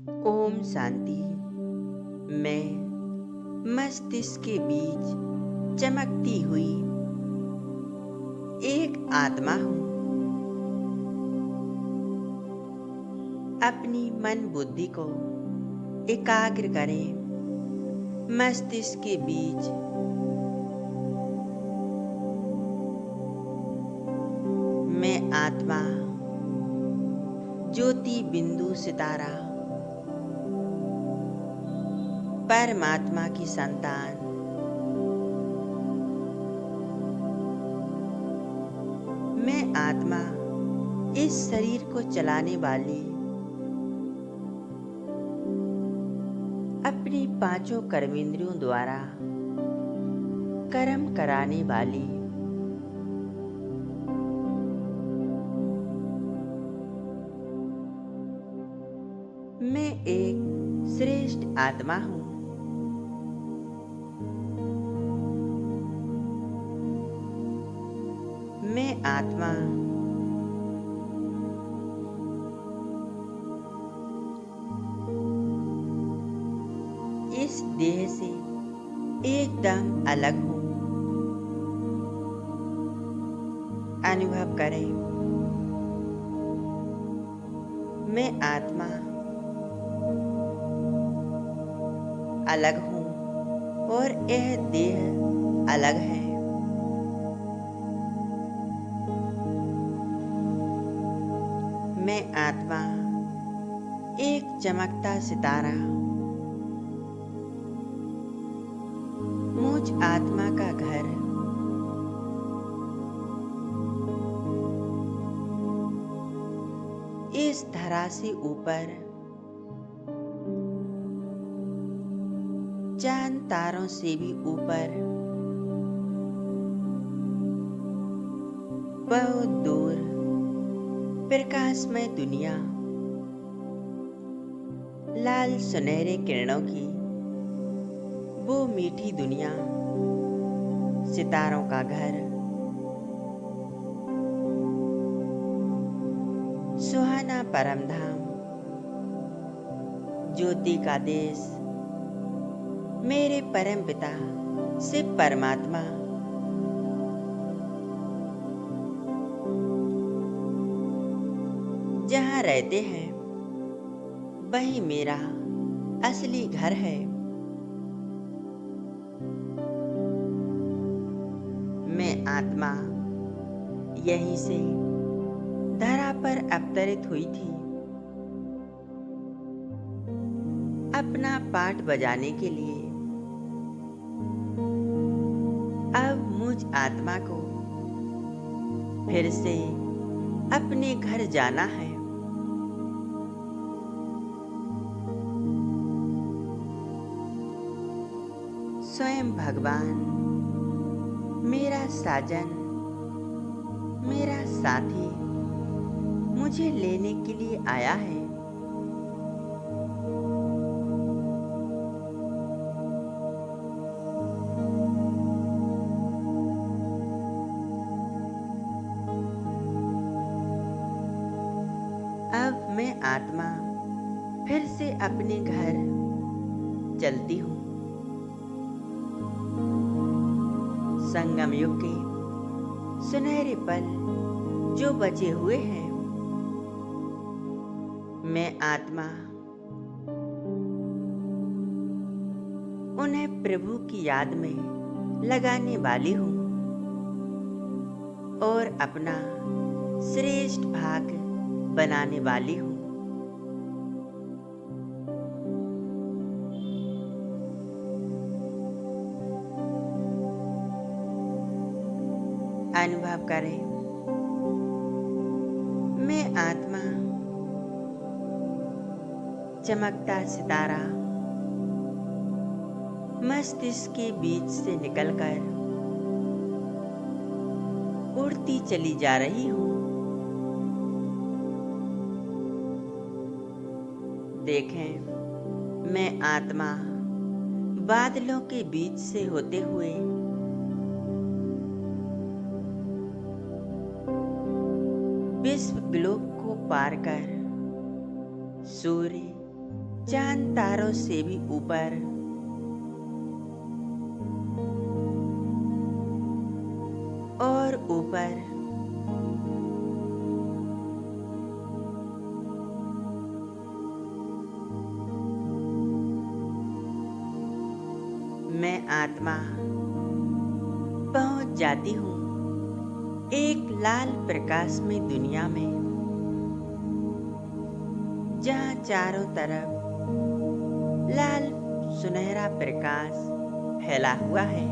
ओम शांति। मैं मस्तिष्क के बीच चमकती हुई एक आत्मा हूँ। अपनी मन बुद्धि को एकाग्र करें। मस्तिष्क के बीच मैं आत्मा, ज्योति बिंदु सितारा, परमात्मा की संतान, मैं आत्मा इस शरीर को चलाने वाली, अपनी पांचों कर्मेंद्रियों द्वारा कर्म कराने वाली, मैं एक श्रेष्ठ आत्मा हूँ। मैं आत्मा इस देह से एकदम अलग हूँ। अनुभव करें, मैं आत्मा अलग हूँ और यह देह अलग है। मैं आत्मा एक चमकता सितारा, मुझ आत्मा का घर इस धरा से ऊपर चांद तारों से भी ऊपर बहुत दूर प्रकाशमय दुनिया, लाल सुनहरे किरणों की वो मीठी दुनिया, सितारों का घर, सुहाना परमधाम, ज्योति का देश, मेरे परम पिता शिव परमात्मा, जहाँ रहते हैं वही मेरा असली घर है। मैं आत्मा यहीं से धरा पर अवतरित हुई थी, अपना पाठ बजाने के लिए। अब मुझ आत्मा को फिर से अपने घर जाना है। स्वयं भगवान मेरा साजन, मेरा साथी मुझे लेने के लिए आया है। अब मैं आत्मा फिर से अपने घर चलती हूँ। संगम युग के सुनहरे पल जो बचे हुए हैं, मैं आत्मा उन्हें प्रभु की याद में लगाने वाली हूँ और अपना श्रेष्ठ भाग बनाने वाली हूँ। अनुभव करें, मैं आत्मा चमकता सितारा मस्तिष्क के बीच से निकलकर उड़ती चली जा रही हूँ। देखें, मैं आत्मा बादलों के बीच से होते हुए विश्व ग्लोब को पार कर सूर्य, चांद तारों से भी ऊपर, और ऊपर। मैं आत्मा पहुंच जाती हूँ एक लाल प्रकाशमय दुनिया में, जहाँ चारों तरफ लाल सुनहरा प्रकाश फैला हुआ है।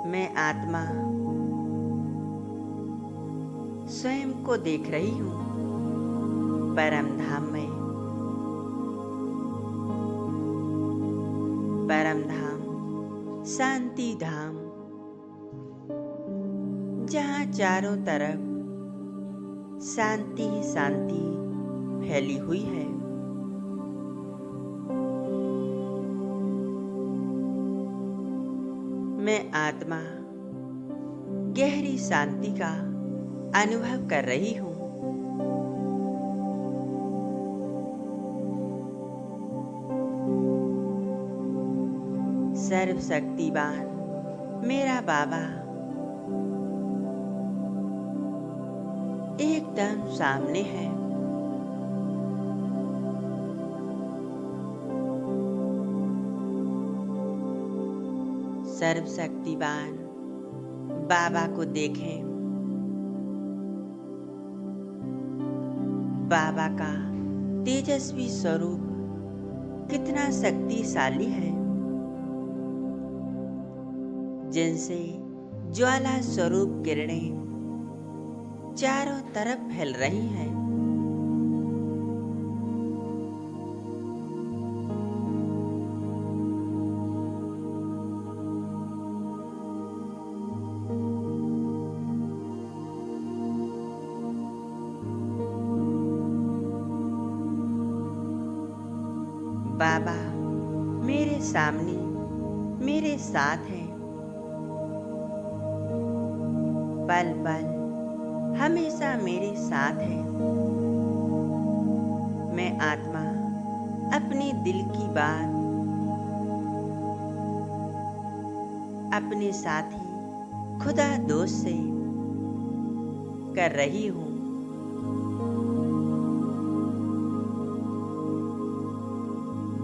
मैं आत्मा स्वयं को देख रही हूँ परम धाम में। परम धाम शांति धाम, जहाँ चारों तरफ शांति ही शांति फैली हुई है। मैं आत्मा गहरी शांति का अनुभव कर रही हूँ। सर्वशक्तिवान मेरा बाबा एकदम सामने है। सर्वशक्तिवान बाबा को देखें। बाबा का तेजस्वी स्वरूप कितना शक्तिशाली है, जिनसे ज्वाला स्वरूप किरणें चारों तरफ फैल रही हैं। बाबा मेरे सामने मेरे साथ हैं, पल पल हमेशा मेरे साथ है। मैं आत्मा अपने दिल की बात अपने साथी खुदा दोस्त से कर रही हूँ।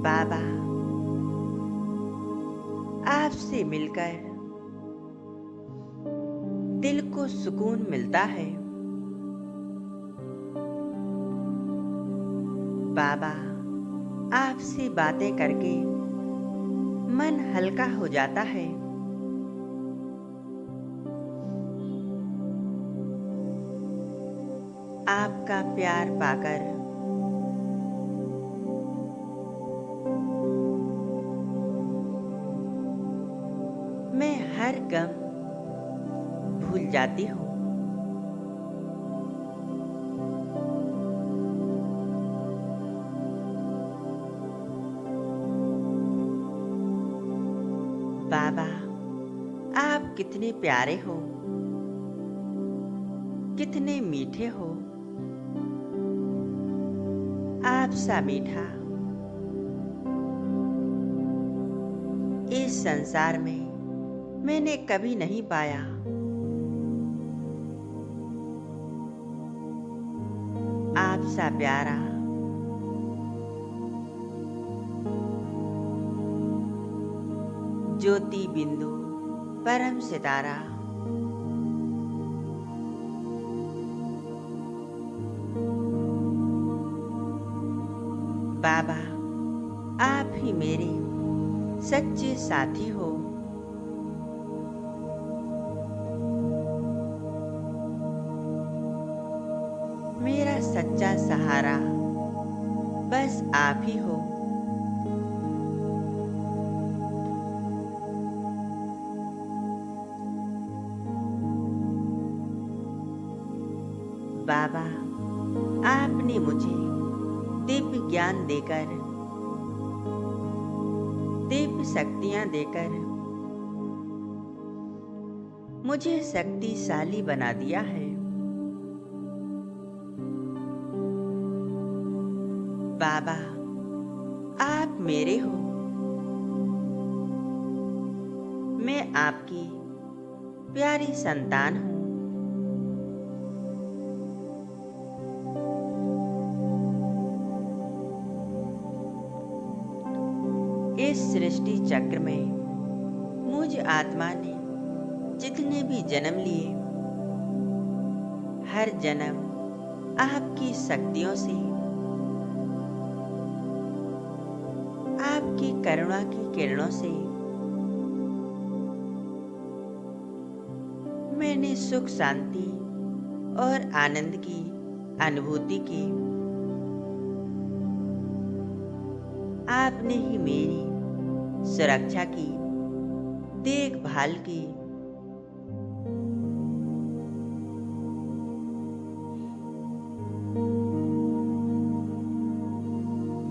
बाबा आपसे मिलकर दिल को सुकून मिलता है। बाबा आपसे बातें करके मन हल्का हो जाता है। आपका प्यार पाकर मैं हर गम भूल जाती हूँ। बाबा आप कितने प्यारे हो, कितने मीठे हो। आप सा मीठा इस संसार में मैंने कभी नहीं पाया। आप सा प्यारा ज्योति बिंदु परम सितारा, बाबा आप ही मेरे सच्चे साथी हो। मेरा सच्चा सहारा बस आप ही हो। बाबा आपने मुझे दिव्य ज्ञान देकर, दिव्य शक्तियां देकर मुझे शक्तिशाली बना दिया है। बाबा, आप मेरे हो, मैं आपकी प्यारी संतान हूँ। इस सृष्टि चक्र में मुझ आत्मा ने जितने भी जन्म लिए, हर जन्म आपकी शक्तियों से, आपकी करुणा की किरणों से मैंने सुख, शांति और आनंद की अनुभूति की। आपने ही मेरी सुरक्षा की, देखभाल की।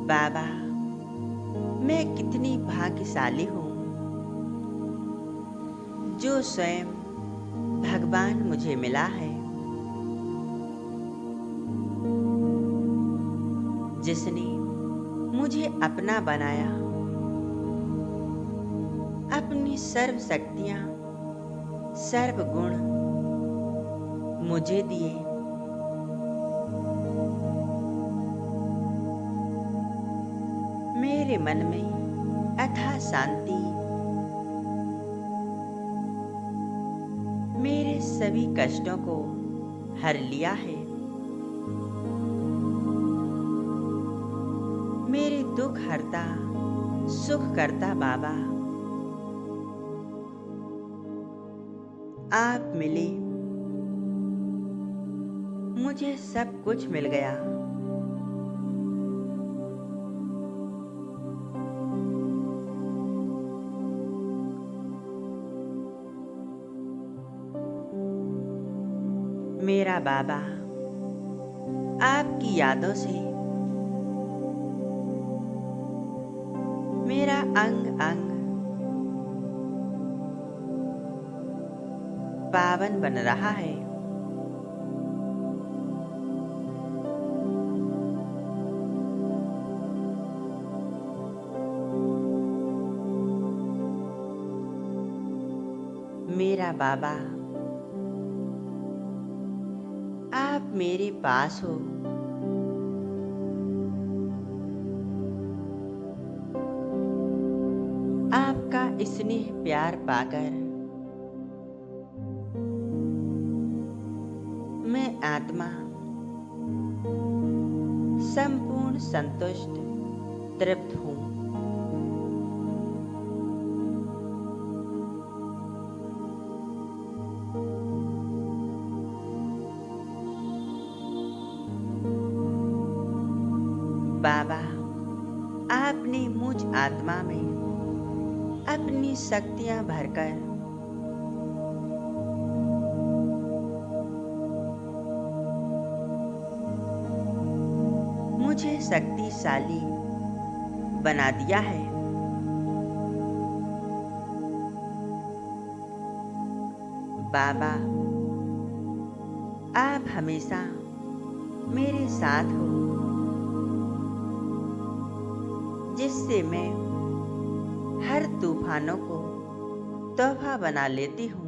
बाबा, मैं कितनी भाग्यशाली हूँ जो स्वयं भगवान मुझे मिला है, जिसने मुझे अपना बनाया, अपनी सर्व शक्तियाँ, सर्व गुण मुझे दिए। मेरे मन में अथाह शांति, मेरे सभी कष्टों को हर लिया है। मेरे दुख हरता, सुख करता बाबा, आप मिले, मुझे सब कुछ मिल गया। मेरा बाबा आपकी यादों से मेरा अंग अंग पावन बन रहा है। मेरा बाबा, आप मेरे पास हो, आपका स्नेह प्यार पाकर मैं आत्मा संपूर्ण संतुष्ट, तृप्त हूँ। बाबा, आपने मुझ आत्मा में अपनी शक्तियां भरकर मुझे शक्तिशाली बना दिया है। बाबा, आप हमेशा मेरे साथ हो, जिससे मैं हर तूफानों को तोहफा बना लेती हूँ।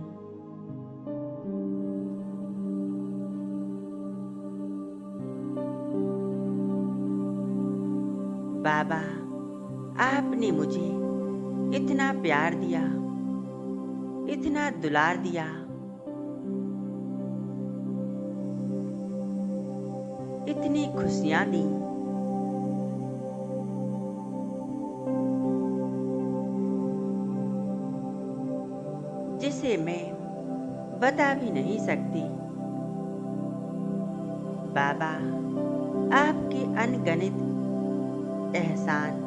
बाबा, आपने मुझे इतना प्यार दिया, इतना दुलार दिया, इतनी खुशियां दी, जिसे मैं बता भी नहीं सकती। बाबा, आपके अनगिनत एहसान,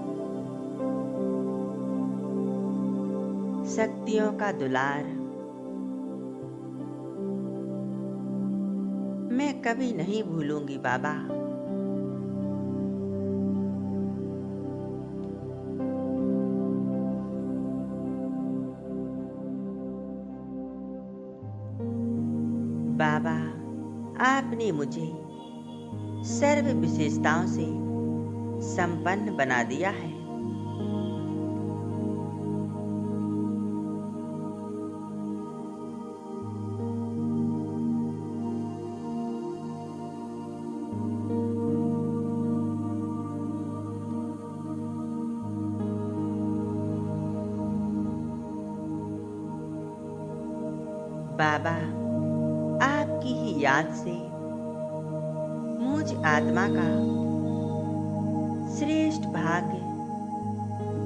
शक्तियों का दुलार मैं कभी नहीं भूलूंगी बाबा। बाबा, आपने मुझे सर्व विशेषताओं से संपन्न बना दिया है। बाबा, आपकी ही याद से मुझ आत्मा का श्रेष्ठ भाग्य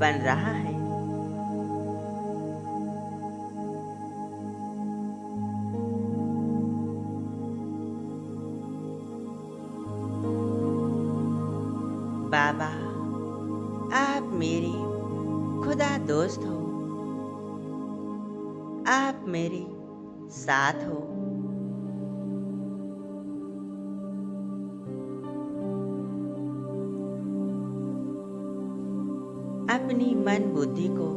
बन रहा है। बाबा, आप मेरे खुदा दोस्त हो, आप मेरे साथ हो। अपनी मन बुद्धि को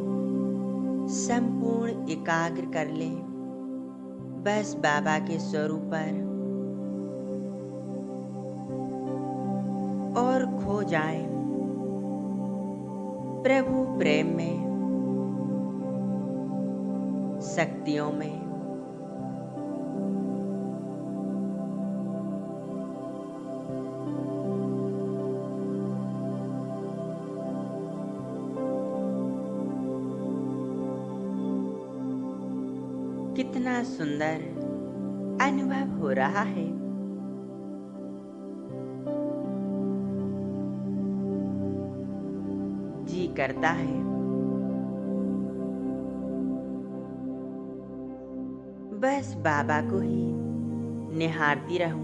संपूर्ण एकाग्र कर ले, बस बाबा के स्वरूप पर, और खो जाए प्रभु प्रेम में, शक्तियों में। कितना सुंदर अनुभव हो रहा है। जी करता है बस बाबा को ही निहारती रहूं।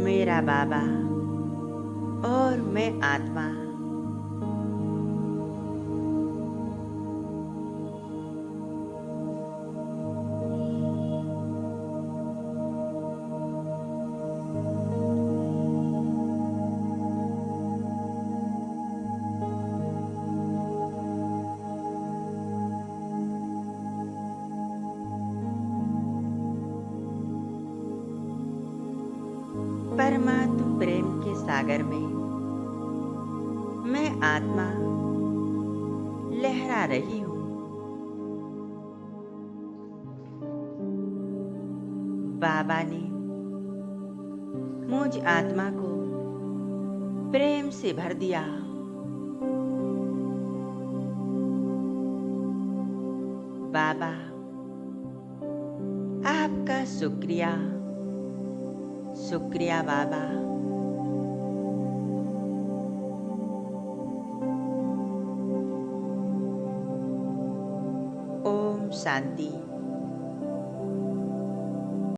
मेरा बाबा और मैं आत्मा परमात्म प्रेम के सागर में मैं आत्मा लहरा रही हूँ। बाबा ने मुझ आत्मा को प्रेम से भर दिया। बाबा, आपका शुक्रिया, शुक्रिया बाबा। ओम शांति।